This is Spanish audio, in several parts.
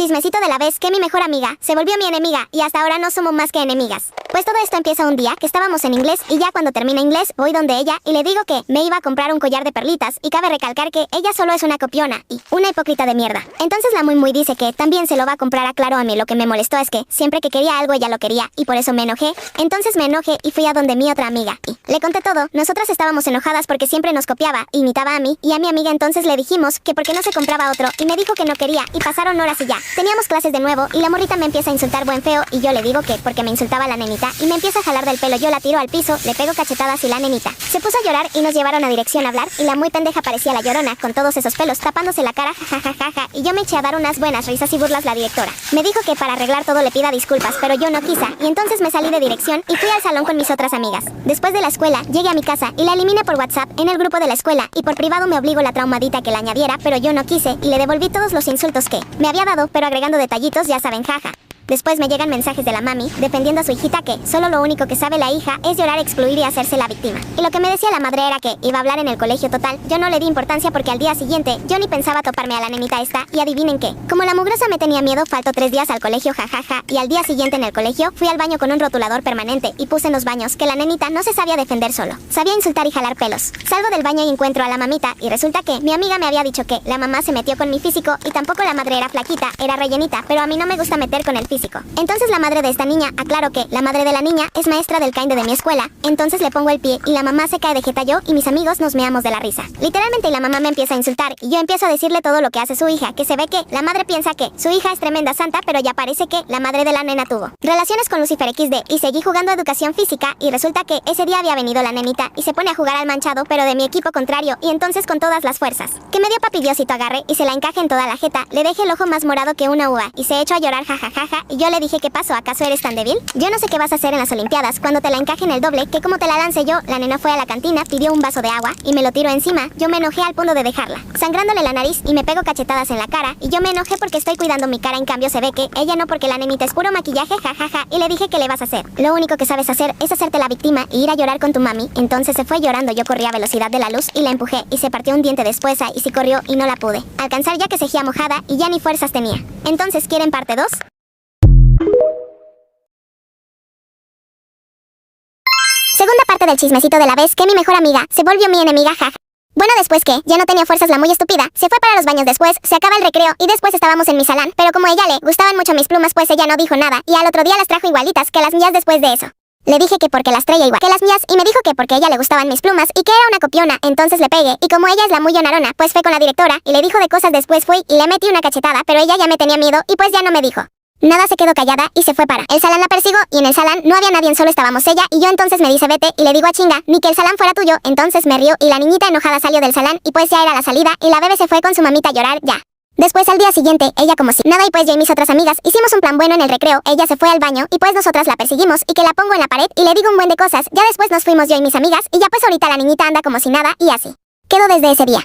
Chismecito de la vez que mi mejor amiga se volvió mi enemiga y hasta ahora no somos más que enemigas. Pues todo esto empieza un día que estábamos en inglés y ya cuando termina inglés voy donde ella y le digo que me iba a comprar un collar de perlitas y cabe recalcar que ella solo es una copiona y una hipócrita de mierda. Entonces la muy dice que también se lo va a comprar a Claro. A mí lo que me molestó es que siempre que quería algo ella lo quería y por eso me enojé. Entonces me enojé y fui a donde mi otra amiga y le conté todo. Nosotras estábamos enojadas porque siempre nos copiaba, imitaba a mí y a mi amiga. Entonces le dijimos que por qué no se compraba otro y me dijo que no quería y pasaron horas y ya. Teníamos clases de nuevo y la morrita me empieza a insultar buen feo y yo le digo que porque me insultaba la nenita y me empieza a jalar del pelo. Yo la tiro al piso, le pego cachetadas y la nenita se puso a llorar y nos llevaron a dirección a hablar y la muy pendeja parecía la Llorona con todos esos pelos tapándose la cara, jajajaja, y yo me eché a dar unas buenas risas y burlas. La directora me dijo que para arreglar todo le pida disculpas, pero yo no quise y entonces me salí de dirección y fui al salón con mis otras amigas. Después de la escuela llegué a mi casa y la eliminé por WhatsApp en el grupo de la escuela y por privado me obligó la traumadita que la añadiera, pero yo no quise y le devolví todos los insultos que me había dado, pero agregando detallitos, ya saben, jaja. Después me llegan mensajes de la mami defendiendo a su hijita que solo lo único que sabe la hija es llorar, excluir y hacerse la víctima. Y lo que me decía la madre era que iba a hablar en el colegio. Total, yo no le di importancia porque al día siguiente yo ni pensaba toparme a la nenita esta y adivinen qué. Como la mugrosa me tenía miedo, faltó 3 días al colegio, jajaja, y al día siguiente en el colegio fui al baño con un rotulador permanente y puse en los baños que la nenita no se sabía defender solo. Sabía insultar y jalar pelos. Salgo del baño y encuentro a la mamita y resulta que mi amiga me había dicho que la mamá se metió con mi físico y tampoco la madre era flaquita, era rellenita, pero a mí no me gusta meter con el físico. Entonces la madre de esta niña, aclaro que la madre de la niña es maestra del kinder de mi escuela, entonces le pongo el pie y la mamá se cae de jeta. Yo y mis amigos nos meamos de la risa. Literalmente, y la mamá me empieza a insultar y yo empiezo a decirle todo lo que hace su hija, que se ve que la madre piensa que su hija es tremenda santa, pero ya parece que la madre de la nena tuvo relaciones con Lucifer XD y seguí jugando educación física y resulta que ese día había venido la nenita y se pone a jugar al manchado, pero de mi equipo contrario, y entonces con todas las fuerzas que me dio papi Diosito agarre y se la encaje en toda la jeta, le dejé el ojo más morado que una uva y se echó a llorar, jajajaja, y yo le dije, ¿qué pasó? ¿Acaso eres tan débil? Yo no sé qué vas a hacer en las olimpiadas cuando te la encajen el doble, que como te la lance yo. La nena fue a la cantina, pidió un vaso de agua y me lo tiró encima. Yo me enojé al punto de dejarla sangrándole la nariz y me pego cachetadas en la cara y yo me enojé porque estoy cuidando mi cara, en cambio se ve que ella no, porque la nenita es puro maquillaje, jajaja, y le dije, ¿qué le vas a hacer? Lo único que sabes hacer es hacerte la víctima y ir a llorar con tu mami. Entonces se fue llorando. Yo corrí a velocidad de la luz y la empujé y se partió un diente después y sí corrió y no la pude alcanzar ya que seguía mojada y ya ni fuerzas tenía. Entonces, ¿quieren parte 2? Segunda parte del chismecito de la vez que mi mejor amiga se volvió mi enemiga, jaja. Bueno, después que ya no tenía fuerzas la muy estúpida, se fue para los baños. Después se acaba el recreo y después estábamos en mi salón, pero como a ella le gustaban mucho mis plumas, pues ella no dijo nada y al otro día las trajo igualitas que las mías. Después de eso le dije que porque las traía igual que las mías y me dijo que porque a ella le gustaban mis plumas y que era una copiona. Entonces le pegué y como ella es la muy llorona, pues fue con la directora y le dijo de cosas. Después fui y le metí una cachetada, pero ella ya me tenía miedo y pues ya no me dijo nada, se quedó callada y se fue para el salón. La persigo y en el salón no había nadie, solo estábamos ella y yo. Entonces me dice, vete, y le digo, a chinga, ni que el salón fuera tuyo. Entonces me río y la niñita enojada salió del salón y pues ya era la salida y la bebé se fue con su mamita a llorar ya. Después al día siguiente, ella como si nada y pues yo y mis otras amigas hicimos un plan bueno en el recreo. Ella se fue al baño y pues nosotras la perseguimos y que la pongo en la pared y le digo un buen de cosas. Ya después nos fuimos yo y mis amigas y ya pues ahorita la niñita anda como si nada y así quedó desde ese día.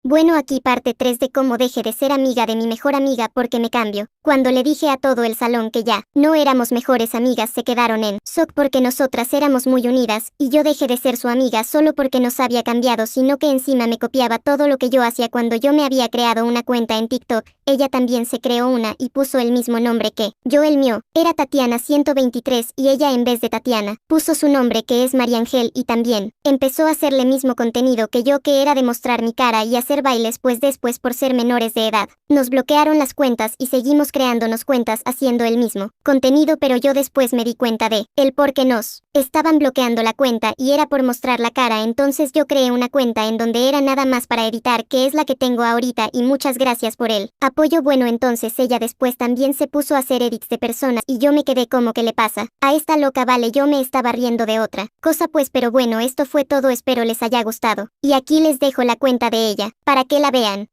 Bueno, aquí parte 3 de cómo dejé de ser amiga de mi mejor amiga porque me cambio. Cuando le dije a todo el salón que ya no éramos mejores amigas, se quedaron en shock porque nosotras éramos muy unidas y yo dejé de ser su amiga solo porque no se había cambiado, sino que encima me copiaba todo lo que yo hacía. Cuando yo me había creado una cuenta en TikTok, ella también se creó una y puso el mismo nombre que yo. El mío era Tatiana 123 y ella, en vez de Tatiana, puso su nombre, que es María Ángel, y también empezó a hacerle mismo contenido que yo, que era de mostrar mi cara y hacer bailes. Pues después, por ser menores de edad, nos bloquearon las cuentas y seguimos creándonos cuentas haciendo el mismo contenido, pero yo después me di cuenta de el por qué nos estaban bloqueando la cuenta y era por mostrar la cara. Entonces yo creé una cuenta en donde era nada más para editar, que es la que tengo ahorita, y muchas gracias por el apoyo. Bueno, entonces ella después también se puso a hacer edits de personas y yo me quedé como, ¿qué le pasa a esta loca? Vale, yo me estaba riendo de otra cosa pues, pero bueno, esto fue todo, espero les haya gustado y aquí les dejo la cuenta de ella para que la vean.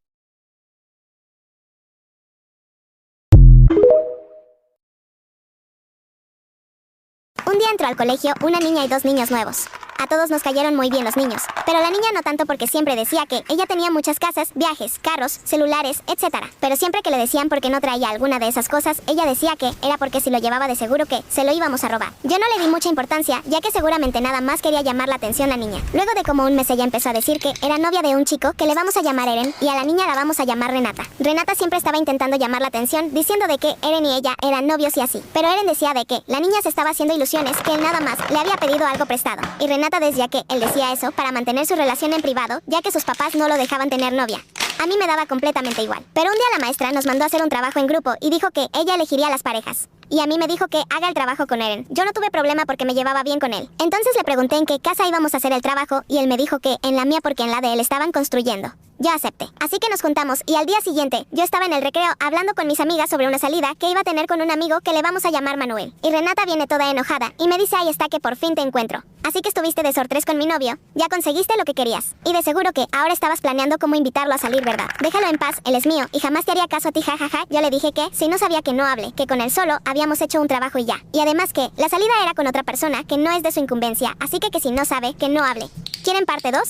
Un día entró al colegio una niña y 2 niños nuevos. A todos nos cayeron muy bien los niños, pero la niña no tanto porque siempre decía que ella tenía muchas casas, viajes, carros, celulares, etc. Pero siempre que le decían por qué no traía alguna de esas cosas, ella decía que era porque si lo llevaba de seguro que se lo íbamos a robar. Yo no le di mucha importancia, ya que seguramente nada más quería llamar la atención la niña. Luego de como un mes ella empezó a decir que era novia de un chico que le vamos a llamar Eren y a la niña la vamos a llamar Renata. Renata siempre estaba intentando llamar la atención, diciendo de que Eren y ella eran novios y así. Pero Eren decía de que la niña se estaba haciendo ilusiones, que él nada más le había pedido algo prestado. Y Renata decía que él decía eso para mantener su relación en privado, ya que sus papás no lo dejaban tener novia. A mí me daba completamente igual. Pero un día la maestra nos mandó a hacer un trabajo en grupo y dijo que ella elegiría las parejas. Y a mí me dijo que haga el trabajo con Eren. Yo no tuve problema porque me llevaba bien con él. Entonces le pregunté en qué casa íbamos a hacer el trabajo y él me dijo que en la mía porque en la de él estaban construyendo. Yo acepté. Así que nos juntamos y al día siguiente yo estaba en el recreo hablando con mis amigas sobre una salida que iba a tener con un amigo que le vamos a llamar Manuel. Y Renata viene toda enojada y me dice ahí está que por fin te encuentro. Así que estuviste de sorpresa con mi novio, ya conseguiste lo que querías. Y de seguro que ahora estabas planeando cómo invitarlo a salir, ¿verdad? Déjalo en paz, él es mío y jamás te haría caso a ti, jajaja. Yo le dije que si no sabía que no hable, que con él solo habíamos hecho un trabajo y ya. Y además que la salida era con otra persona que no es de su incumbencia, así que si no sabe, que no hable. ¿Quieren parte 2?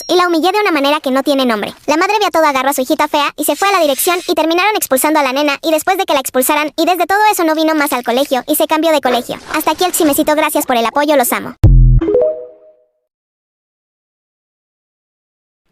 Y la humillé de una manera que no tiene nombre. La madre vio todo, agarró a su hijita fea y se fue a la dirección y terminaron expulsando a la nena y después de que la expulsaran y desde todo eso no vino más al colegio y se cambió de colegio. Hasta aquí el chismecito, gracias por el apoyo, los amo.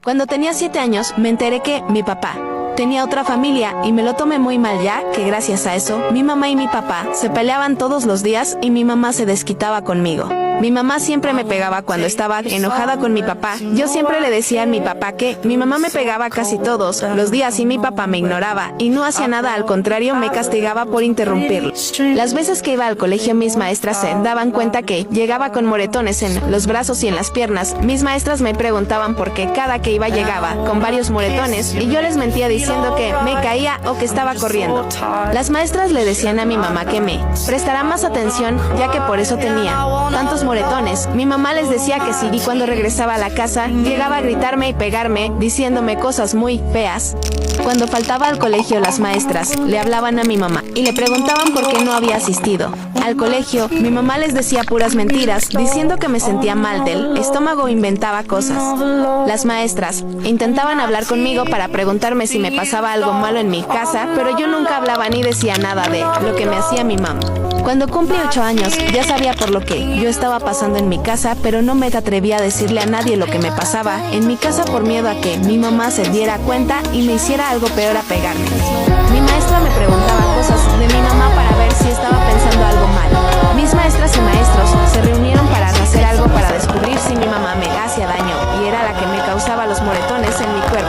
Cuando tenía 7 años me enteré que mi papá tenía otra familia y me lo tomé muy mal, ya que gracias a eso mi mamá y mi papá se peleaban todos los días y mi mamá se desquitaba conmigo. Mi mamá siempre me pegaba cuando estaba enojada con mi papá. Yo siempre le decía a mi papá que mi mamá me pegaba casi todos los días y mi papá me ignoraba y no hacía nada, al contrario me castigaba por interrumpirlo. Las veces que iba al colegio mis maestras se daban cuenta que llegaba con moretones en los brazos y en las piernas. Mis maestras me preguntaban por qué cada que iba llegaba con varios moretones y yo les mentía diciendo que me caía o que estaba corriendo. Las maestras le decían a mi mamá que me prestara más atención, ya que por eso tenía tantos moretones. Mi mamá les decía que sí y cuando regresaba a la casa llegaba a gritarme y pegarme diciéndome cosas muy feas. Cuando faltaba al colegio las maestras le hablaban a mi mamá y le preguntaban por qué no había asistido al colegio. Mi mamá les decía puras mentiras diciendo que me sentía mal del estómago, inventaba cosas. Las maestras intentaban hablar conmigo para preguntarme si me pasaba algo malo en mi casa, pero yo nunca hablaba ni decía nada de lo que me hacía mi mamá. Cuando cumplí 8 años, ya sabía por lo que yo estaba pasando en mi casa, pero no me atrevía a decirle a nadie lo que me pasaba en mi casa por miedo a que mi mamá se diera cuenta y me hiciera algo peor, a pegarme. Mi maestra me preguntaba cosas de mi mamá para ver si estaba pensando algo mal. Mis maestras y maestros se reunieron para hacer algo para descubrir si mi mamá me hacía daño y era la que me causaba los moretones en mi cuerpo.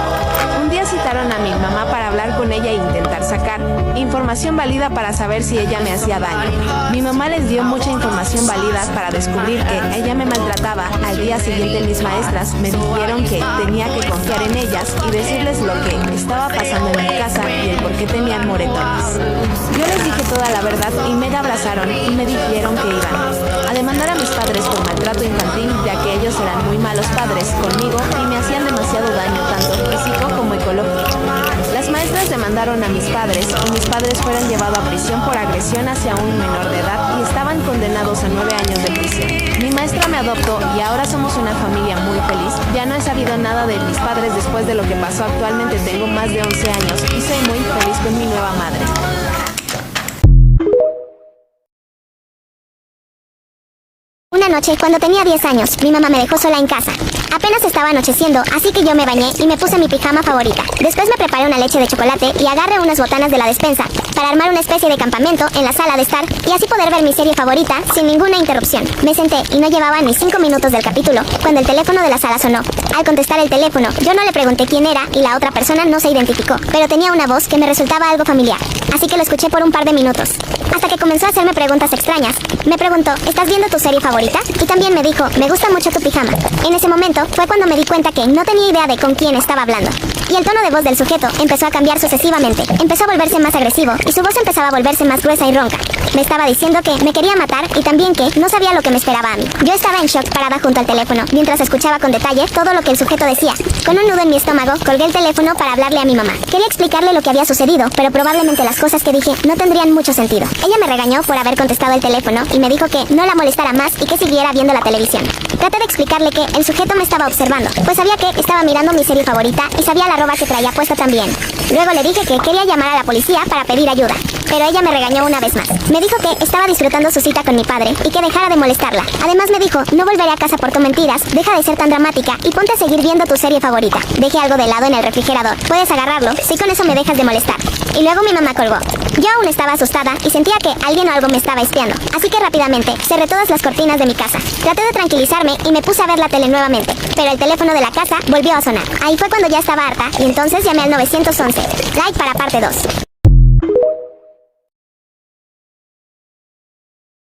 Un día citaron a mi mamá para hablar con ella e intentar sacar información válida para saber si ella me hacía daño. Mi mamá les dio mucha información válida para descubrir que ella me maltrataba. Al día siguiente mis maestras me dijeron que tenía que confiar en ellas y decirles lo que estaba pasando en mi casa y el por qué tenían moretones. Yo les dije toda la verdad y me abrazaron y me dijeron que iban a demandar a mis padres por maltrato infantil, ya que ellos eran muy malos padres conmigo y me hacían demasiado daño, tanto físico como ecológico. Las maestras demandaron a mis padres y mis padres fueron llevados a prisión por agresión hacia un menor de edad y estaban condenados a 9 años de prisión. Mi maestra me adoptó y ahora somos una familia muy feliz. Ya no he sabido nada de mis padres después de lo que pasó. Actualmente tengo más de 11 años y soy muy feliz con mi nueva madre. Una noche, cuando tenía 10 años, mi mamá me dejó sola en casa. Apenas estaba anocheciendo, así que yo me bañé y me puse mi pijama favorita. Después me preparé una leche de chocolate y agarré unas botanas de la despensa para armar una especie de campamento en la sala de estar y así poder ver mi serie favorita sin ninguna interrupción. Me senté y no llevaba ni 5 minutos del capítulo cuando el teléfono de la sala sonó. Al contestar el teléfono, yo no le pregunté quién era y la otra persona no se identificó, pero tenía una voz que me resultaba algo familiar, así que lo escuché por un par de minutos. Hasta que comenzó a hacerme preguntas extrañas. Me preguntó, ¿estás viendo tu serie favorita? Y también me dijo, me gusta mucho tu pijama. En ese momento momento fue cuando me di cuenta que no tenía idea de con quién estaba hablando. Y el tono de voz del sujeto empezó a cambiar sucesivamente. Empezó a volverse más agresivo y su voz empezaba a volverse más gruesa y ronca. Me estaba diciendo que me quería matar y también que no sabía lo que me esperaba a mí. Yo estaba en shock parada junto al teléfono mientras escuchaba con detalle todo lo que el sujeto decía. Con un nudo en mi estómago, colgué el teléfono para hablarle a mi mamá. Quería explicarle lo que había sucedido, pero probablemente las cosas que dije no tendrían mucho sentido. Ella me regañó por haber contestado el teléfono y me dijo que no la molestara más y que siguiera viendo la televisión. Traté de explicarle que el sujeto me estaba observando, pues sabía que estaba mirando mi serie favorita y sabía la ropa que traía puesta también. Luego le dije que quería llamar a la policía para pedir ayuda, pero ella me regañó una vez más. Me dijo que estaba disfrutando su cita con mi padre y que dejara de molestarla. Además me dijo, no volveré a casa por tu mentiras, deja de ser tan dramática y ponte a seguir viendo tu serie favorita. Dejé algo de helado en el refrigerador, puedes agarrarlo si con eso me dejas de molestar. Y luego mi mamá colgó. Yo aún estaba asustada y sentía que alguien o algo me estaba espiando, así que rápidamente cerré todas las cortinas de mi casa. Traté de tranquilizarme y me puse a ver la tele nuevamente, pero el teléfono de la casa volvió a sonar. Ahí fue cuando ya estaba harta y entonces llamé al 911. Like para parte 2.